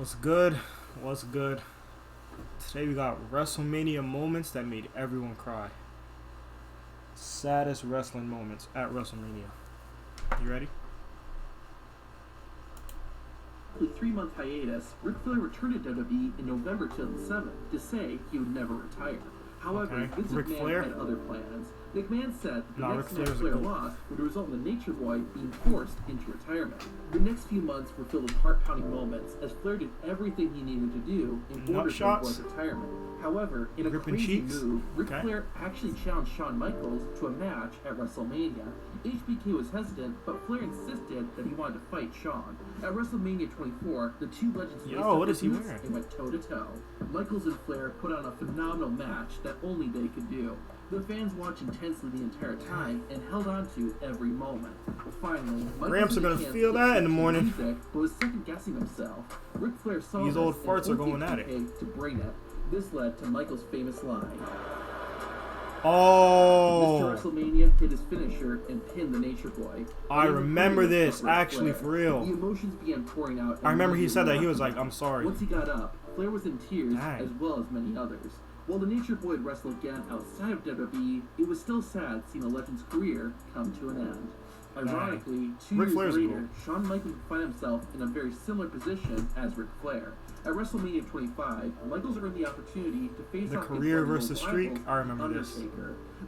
What's good? What's good? Today we got WrestleMania moments that made everyone cry. Saddest wrestling moments at WrestleMania. You ready? The 3-month hiatus, Ric Flair returned to WWE in November 2007 to say he would never retire. However, Vince McMahon had other plans. McMahon said that the next match Flair lost would result in the Nature Boy being forced into retirement. The next few months were filled with heart-pounding moments as Flair did everything he needed to do in order to avoid retirement. However, in a crazy move, Ric Flair actually challenged Shawn Michaels to a match at WrestleMania. HBK was hesitant, but Flair insisted that he wanted to fight Shawn. At WrestleMania 24, the two legends faced up and went toe-to-toe. Michaels and Flair put on a phenomenal match that only they could do. The fans watched intensely the entire time and held on to every moment. Finally, Ramps are gonna feel that in the morning. But was second-guessing himself. Ric Flair saw these old farts are going at it. To bring it. This led to Michaels' famous line. Oh! Mr. WrestleMania hit his finisher and pinned the Nature Boy. I remember this, actually, for real. The emotions began pouring out. I remember he said that. He was like, I'm sorry. Once he got up, Flair was in tears, as well as many others. While the Nature Boy would wrestle again outside of WWE, it was still sad seeing a legend's career come to an end. Ironically, 2 years later, Shawn Michaels would find himself in a very similar position as Ric Flair. At WrestleMania 25, Michaels earned the opportunity to face off career versus streak. I remember this.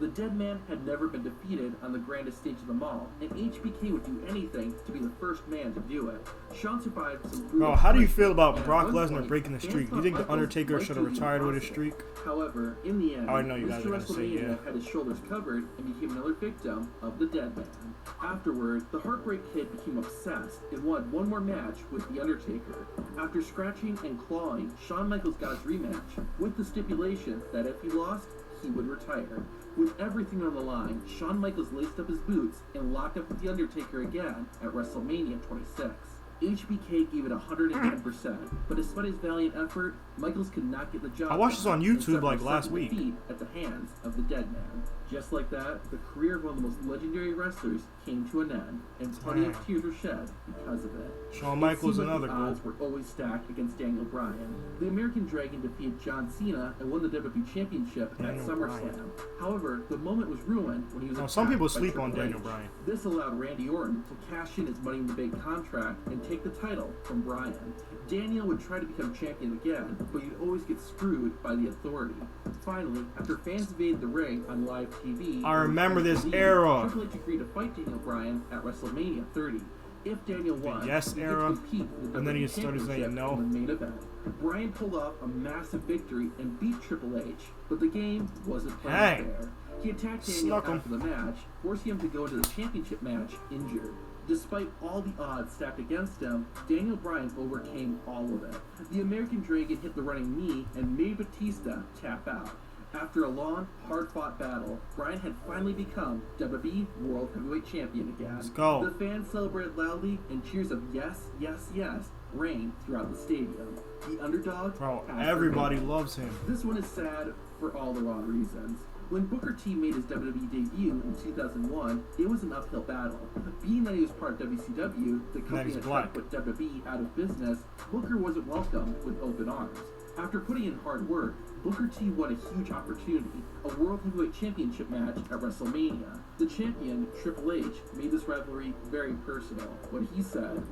The dead man had never been defeated on the grandest stage of them all, and HBK would do anything to be the first man to do it. Shawn survived some brutal how do you feel about Brock Lesnar breaking the streak? Do you think The Undertaker should have retired with his streak? However, in the end, I know you guys are going to say yeah. had his shoulders covered and became another victim of the dead man. Afterward, the Heartbreak Kid became obsessed and wanted one more match with The Undertaker. After scratching and clawing, Shawn Michaels got his rematch, with the stipulation that if he lost, he would retire. With everything on the line, Shawn Michaels laced up his boots and locked up with The Undertaker again at WrestleMania 26. HBK gave it 110%, but despite his valiant effort, Michaels could not get the job. I watched this on YouTube like last week. At the hands of the dead man. Just like that, the career of one of the most legendary wrestlers came to an end, and plenty of tears were shed because of it. Shawn Michaels, another goal. The odds were always stacked against Daniel Bryan. The American Dragon defeated John Cena and won the WWE Championship at SummerSlam. However, the moment was ruined when he was some people sleep on Daniel Bryan. This allowed Randy Orton to cash in his Money in the Bank contract and take the title from Bryan. Daniel would try to become champion again, but he'd always get screwed by the Authority. Finally, after fans invaded the ring on live TV, I remember this era. Triple H agreed to fight Daniel Bryan at WrestleMania 30. If Daniel won, and then he started saying no. In the main event. Bryan pulled off a massive victory and beat Triple H, but the game wasn't playing fair. He attacked Daniel after the match, forcing him to go into the championship match injured. Despite all the odds stacked against him, Daniel Bryan overcame all of it. The American Dragon hit the running knee and made Batista tap out. After a long, hard-fought battle, Bryan had finally become WWE World Heavyweight Champion again. Let's go. The fans celebrated loudly, and cheers of yes, yes, yes rang throughout the stadium. The underdog, everybody loves him. This one is sad for all the wrong reasons. When Booker T made his WWE debut in 2001, it was an uphill battle. Being that he was part of WCW, the company that tried to put WWE out of business, Booker wasn't welcomed with open arms. After putting in hard work, Booker T won a huge opportunity, a World Heavyweight Championship match at WrestleMania. The champion, Triple H, made this rivalry very personal. What he said,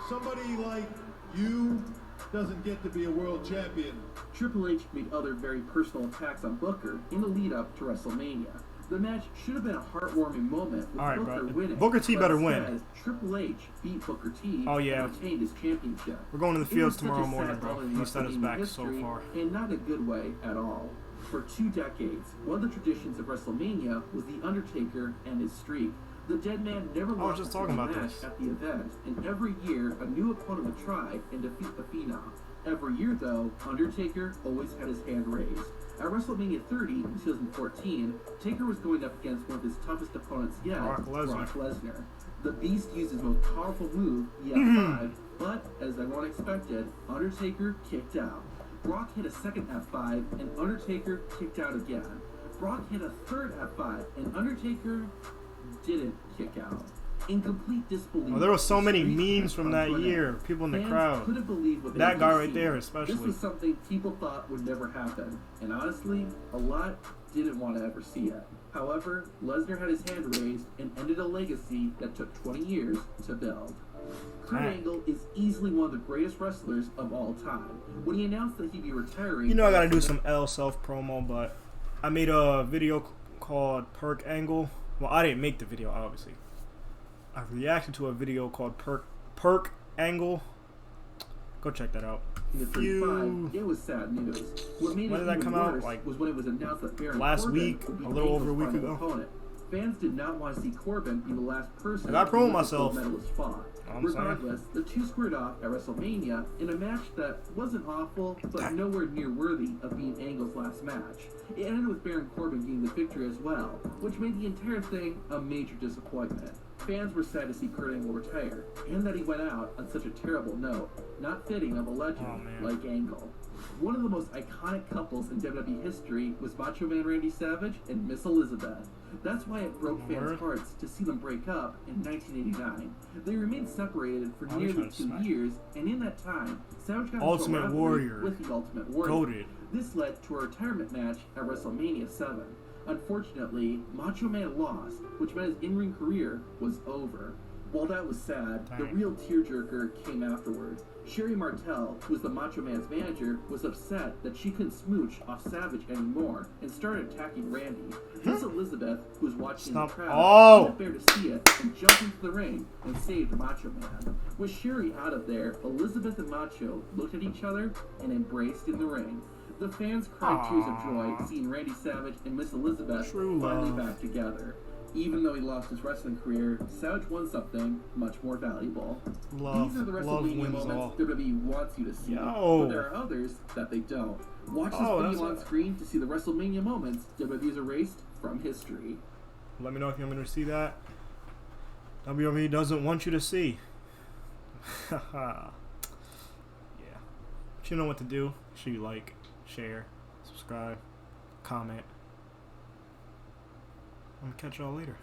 "Somebody like you doesn't get to be a world champion." Triple H made other very personal attacks on Booker in the lead-up to WrestleMania. The match should have been a heartwarming moment with Booker winning. Booker T better win. Triple H beat Booker T and retained his championship. We're going to the fields tomorrow morning, bro. He set us back so far. And not a good way at all. For 2 decades, one of the traditions of WrestleMania was The Undertaker and his streak. The dead man never lost a match at the event, and every year a new opponent would try and defeat the Phenom. Every year, though, Undertaker always had his hand raised. At WrestleMania 30 in 2014, Taker was going up against one of his toughest opponents yet, Brock Lesnar. The Beast used his most powerful move, the F5, but, as everyone expected, Undertaker kicked out. Brock hit a second F5, and Undertaker kicked out again. Brock hit a third F5, and Undertaker didn't kick out. In complete disbelief. Oh, there were so many memes from that year. People in the crowd. Couldn't believe what that guy right there, especially. This was something people thought would never happen, and honestly, a lot didn't want to ever see it. However, Lesnar had his hand raised and ended a legacy that took 20 years to build. Kurt Angle is easily one of the greatest wrestlers of all time. When he announced that he'd be retiring, you know I gotta do some L self promo, but I made a video called Perk Angle. Well, I didn't make the video, obviously. I reacted to a video called Perk Angle. Go check that out. In the 35, it was sad news. What made when it did that even come out? worse Like was when it was announced that Baron last Corbin week, would be a little over a Angle's week final ago. opponent. Fans did not want to see Corbin be the last person I gotta promote the myself. gold medalist fought. Regardless, the two squared off at WrestleMania in a match that wasn't awful, but nowhere near worthy of being Angle's last match. It ended with Baron Corbin getting the victory as well, which made the entire thing a major disappointment. Fans were sad to see Kurt Angle retire, and that he went out on such a terrible note, not fitting of a legend like Angle. One of the most iconic couples in WWE history was Macho Man Randy Savage and Miss Elizabeth. That's why it broke fans' hearts to see them break up in 1989. They remained separated for nearly 2 years, and in that time, Savage got Ultimate into a Warrior. with the Ultimate Warrior. Goated. This led to a retirement match at WrestleMania 7. Unfortunately, Macho Man lost, which meant his in-ring career was over. While that was sad, the real tearjerker came afterwards. Sherry Martel, who was the Macho Man's manager, was upset that she couldn't smooch off Savage anymore and started attacking Randy. Miss Elizabeth, who was watching in the crowd, couldn't bear to see it and jumped into the ring and saved Macho Man. With Sherry out of there, Elizabeth and Macho looked at each other and embraced in the ring. The fans cried tears of joy seeing Randy Savage and Miss Elizabeth finally back together. Even though he lost his wrestling career, Savage won something much more valuable. These are the WrestleMania moments WWE wants you to see, but there are others that they don't. Watch this video on screen to see the WrestleMania moments WWE's erased from history. Let me know if you want me to see that. WWE doesn't want you to see. Yeah. But you know what to do. Make sure you like, share, subscribe, comment. I'm gonna catch y'all later.